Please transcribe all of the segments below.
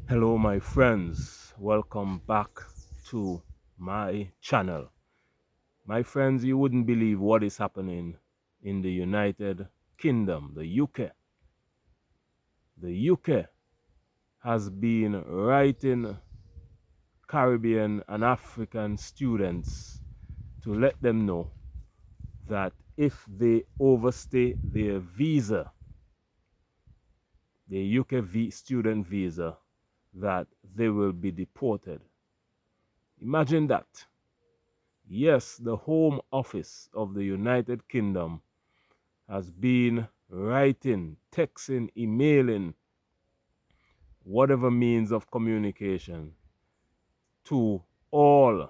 Hello my friends, welcome back to my channel. My friends, you wouldn't believe what is happening in the United Kingdom, the UK. The UK has been writing Caribbean and African students to let them know that if they overstay their visa, the UK student visa, that they will be deported. Imagine that. Yes, the Home Office of the United Kingdom has been writing, texting, emailing, whatever means of communication to all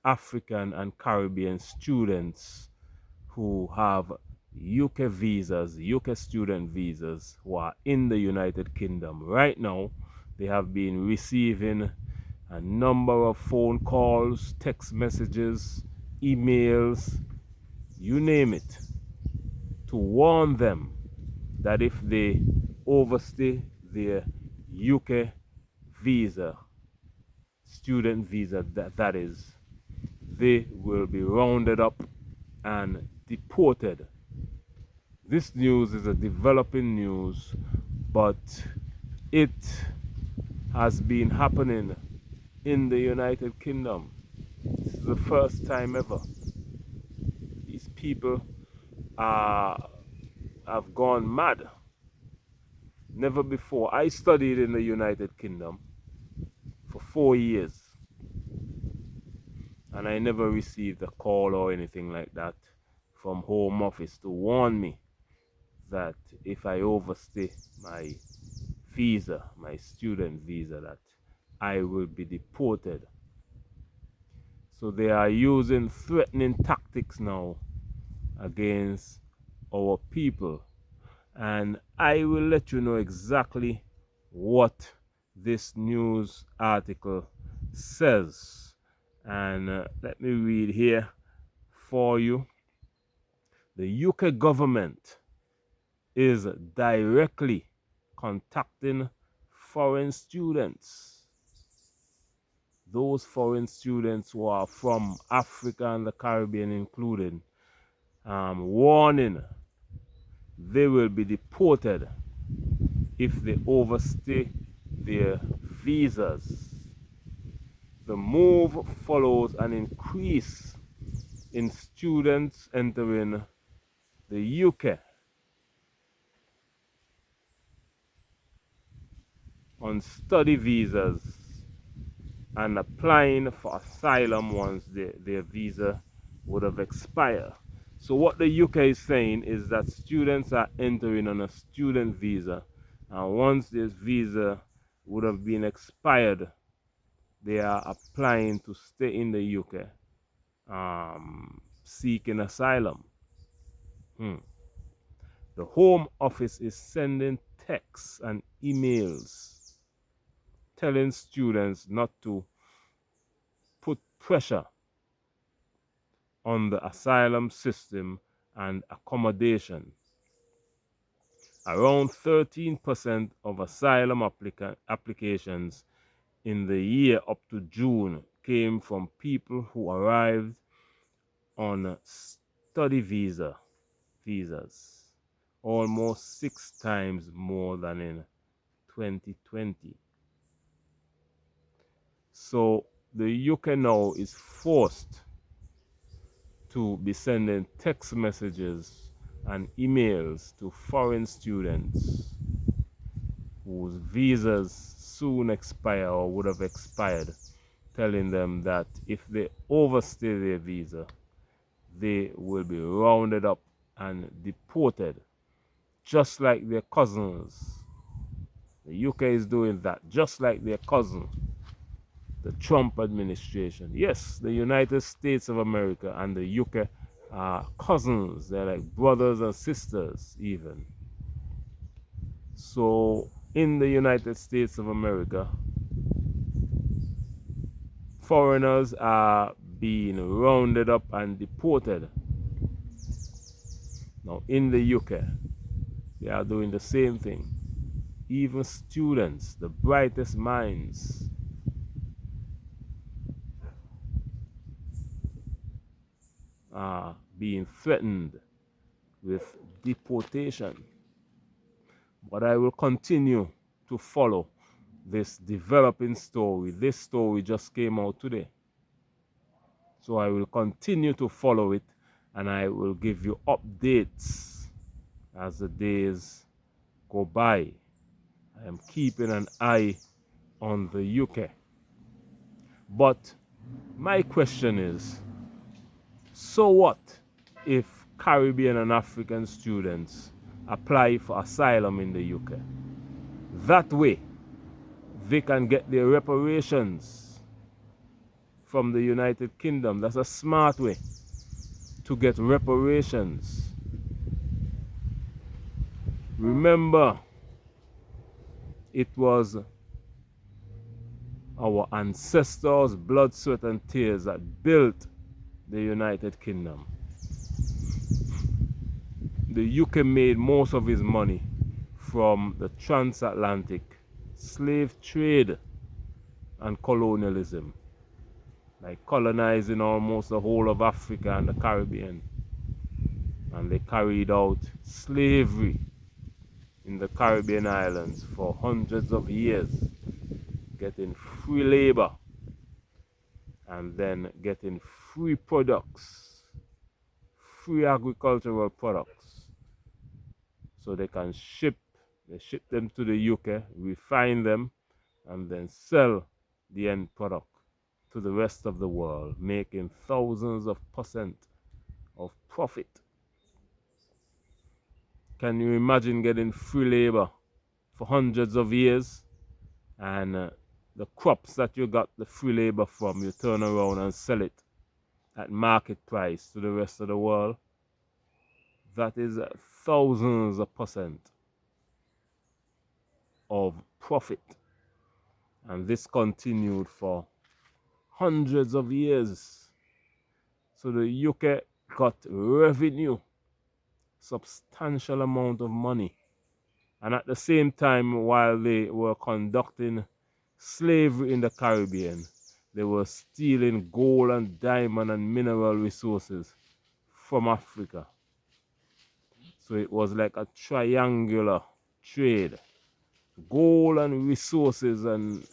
African and Caribbean students who have UK visas, UK student visas, who are in the United Kingdom. Right now, they have been receiving a number of phone calls, text messages, emails, you name it, to warn them that if they overstay their UK visa, student visa, that is, they will be rounded up and deported. This news is a developing news, but it has been happening in the United Kingdom. This is the first time ever. These people have gone mad. Never before. I studied in the United Kingdom for 4 years, and I never received a call or anything like that from Home Office to warn me that if I overstay my visa, my student visa, that I will be deported. So they are using threatening tactics now against our people, and I will let you know exactly what this news article says. And let me read here for you. The UK government is directly contacting foreign students, those foreign students who are from Africa and the Caribbean included, warning they will be deported if they overstay their visas. The move follows an increase in students entering the UK on study visas and applying for asylum once their visa would have expired. So what the UK is saying is that students are entering on a student visa, and once this visa would have been expired, they are applying to stay in the UK, seeking asylum. The Home Office is sending texts and emails telling students not to put pressure on the asylum system and accommodation. Around 13% of asylum applications in the year up to June came from people who arrived on study visas, almost 6 times more than in 2020. So the UK now is forced to be sending text messages and emails to foreign students whose visas soon expire or would have expired, telling them that if they overstay their visa, they will be rounded up and deported, just like their cousins. The UK is doing that, just like their cousin, the Trump administration. Yes, the United States of America and the UK are cousins. They're like brothers and sisters, even. So, in the United States of America, foreigners are being rounded up and deported. Now, in the UK, they are doing the same thing. even students, the brightest minds, are being threatened with deportation. But I will continue to follow this developing story. This story just came out today. So I will continue to follow it, and I will give you updates as the days go by. I am keeping an eye on the UK. But my question is, so what if Caribbean and African students apply for asylum in the UK? That way, they can get their reparations from the United Kingdom. That's a smart way to get reparations. Remember, it was our ancestors' blood, sweat, and tears that built the United Kingdom. The UK made most of its money from the transatlantic slave trade and colonialism, by colonizing almost the whole of Africa and the Caribbean. And they carried out slavery in the Caribbean islands for hundreds of years, getting free labor and then getting free products, free agricultural products, so they can ship them to the UK, refine them, and then sell the end product to the rest of the world, making thousands of % of profit. Can you imagine getting free labor for hundreds of years, and the crops that you got the free labor from, you turn around and sell it at market price to the rest of the world? That is thousands of % of profit. And this continued for hundreds of years. So the UK got revenue, substantial amount of money. And at the same time, while they were conducting slavery in the Caribbean, they were stealing gold and diamond and mineral resources from Africa. So it was like a triangular trade. Gold and resources and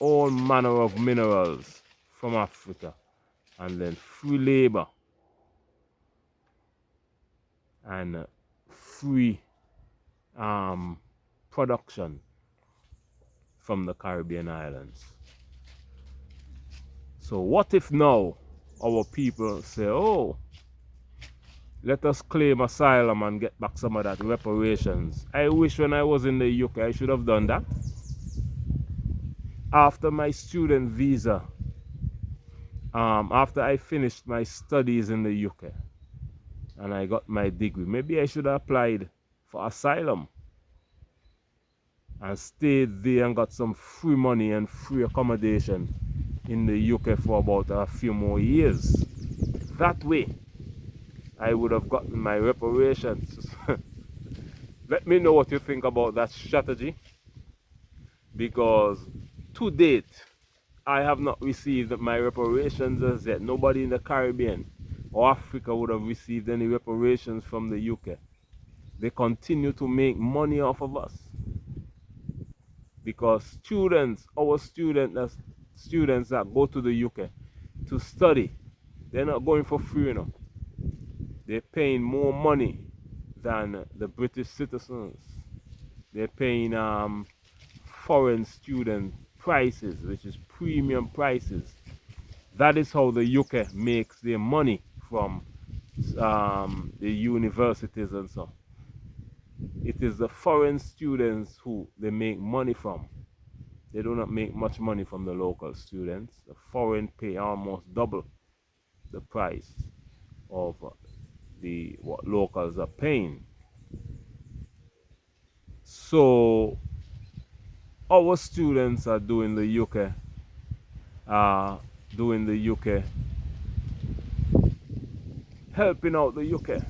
all manner of minerals from Africa, and then free labor and free production from the Caribbean islands. So what if now our people say, oh, let us claim asylum and get back some of that reparations? I wish when I was in the UK I should have done that. After my student visa, after I finished my studies in the UK and I got my degree, maybe I should have applied for asylum and stayed there and got some free money and free accommodation in the UK for about a few more years. That way, I would have gotten my reparations. Let me know what you think about that strategy, because to date, I have not received my reparations as yet. Nobody in the Caribbean or Africa would have received any reparations from the UK. They continue to make money off of us, because our students that go to the UK to study, they're not going for free, you know. They're paying more money than the British citizens. They're paying foreign student prices, which is premium prices. That is how the UK makes their money from the universities and so. It is the foreign students who they make money from. They do not make much money from the local students. The foreign pay almost double the price of what locals are paying. So our students are doing the UK, helping out the UK.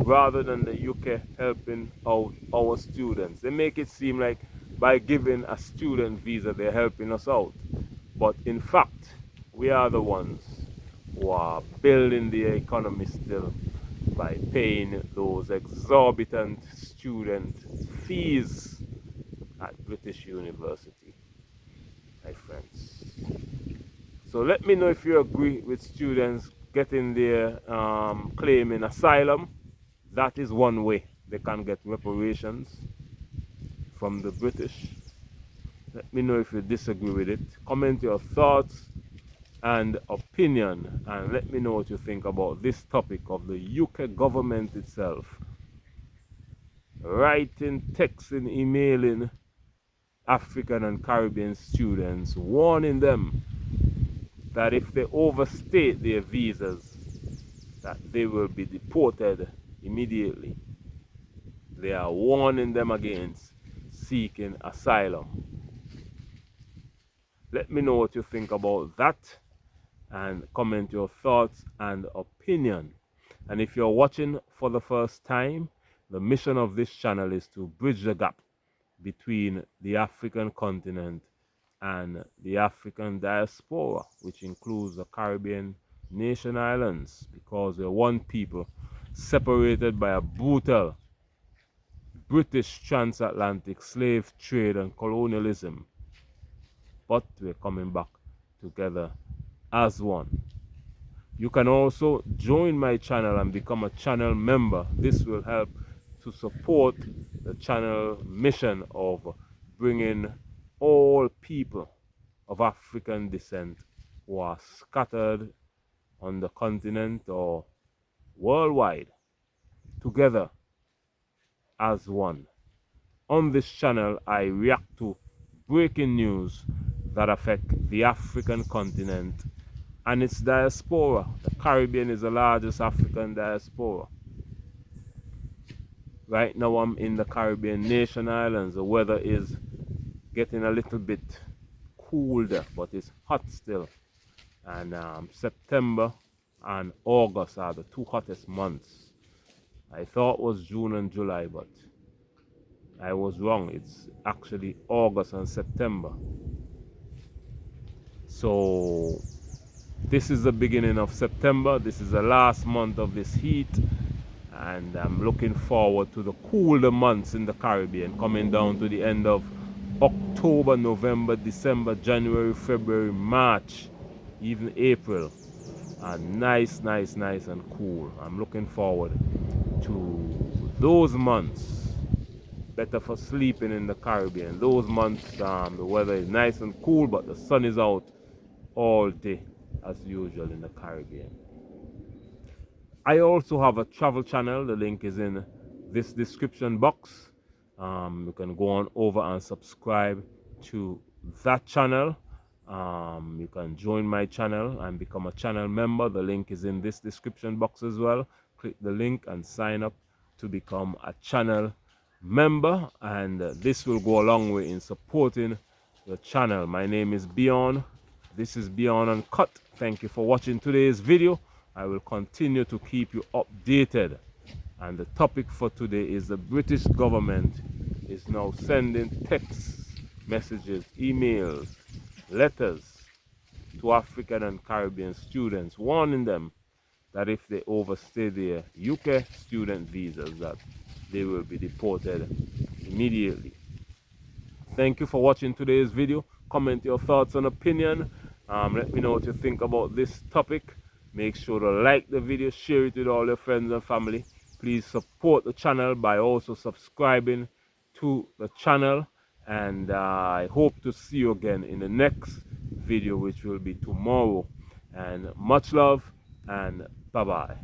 rather than the UK helping out our students. They make it seem like by giving a student visa they're helping us out. But in fact, we are the ones who are building the economy still by paying those exorbitant student fees at British University, my friends. So let me know if you agree with students getting their claiming asylum. That is one way they can get reparations from the British. Let me know if you disagree with it. Comment your thoughts and opinion, and let me know what you think about this topic of the UK government itself writing, texting, emailing African and Caribbean students, warning them that if they overstay their visas, that they will be deported immediately. They are warning them against seeking asylum. Let me know what you think about that, and comment your thoughts and opinion. And if you're watching for the first time, the mission of this channel is to bridge the gap between the African continent and the African diaspora, which includes the Caribbean nation islands, because we're one people separated by a brutal British transatlantic slave trade and colonialism. But we're coming back together as one. You can also join my channel and become a channel member. This will help to support the channel mission of bringing all people of African descent who are scattered on the continent or worldwide together as one. On this channel, I react to breaking news that affect the African continent and its diaspora. The Caribbean is the largest African diaspora. Right now I'm in the Caribbean nation islands. The weather is getting a little bit colder, but it's hot still. And September and August are the two hottest months. I thought it was June and July, but I was wrong. It's actually August and September. So this is the beginning of September. This is the last month of this heat, and I'm looking forward to the cooler months in the Caribbean, coming down to the end of October, November, December, January, February, March, even April. And nice and cool. I'm looking forward to those months. Better for sleeping in the Caribbean. Those months, the weather is nice and cool, but the sun is out all day as usual in the Caribbean. I also have a travel channel. The link is in this description box. You can go on over and subscribe to that channel. You can join my channel and become a channel member. The link is in this description box as well. Click the link and sign up to become a channel member, and this will go a long way in supporting the channel. My name is Beyond. This is Beyond Uncut. Thank you for watching today's video. I will continue to keep you updated, and the topic for today is the British government is now sending text messages, emails, letters to African and Caribbean students, warning them that if they overstay their UK student visas, that they will be deported immediately. Thank you for watching today's video. Comment your thoughts and opinion. Let me know what you think about this topic. Make sure to like the video, share it with all your friends and family. Please support the channel by also subscribing to the channel, and I hope to see you again in the next video, which will be tomorrow. And much love, and bye bye.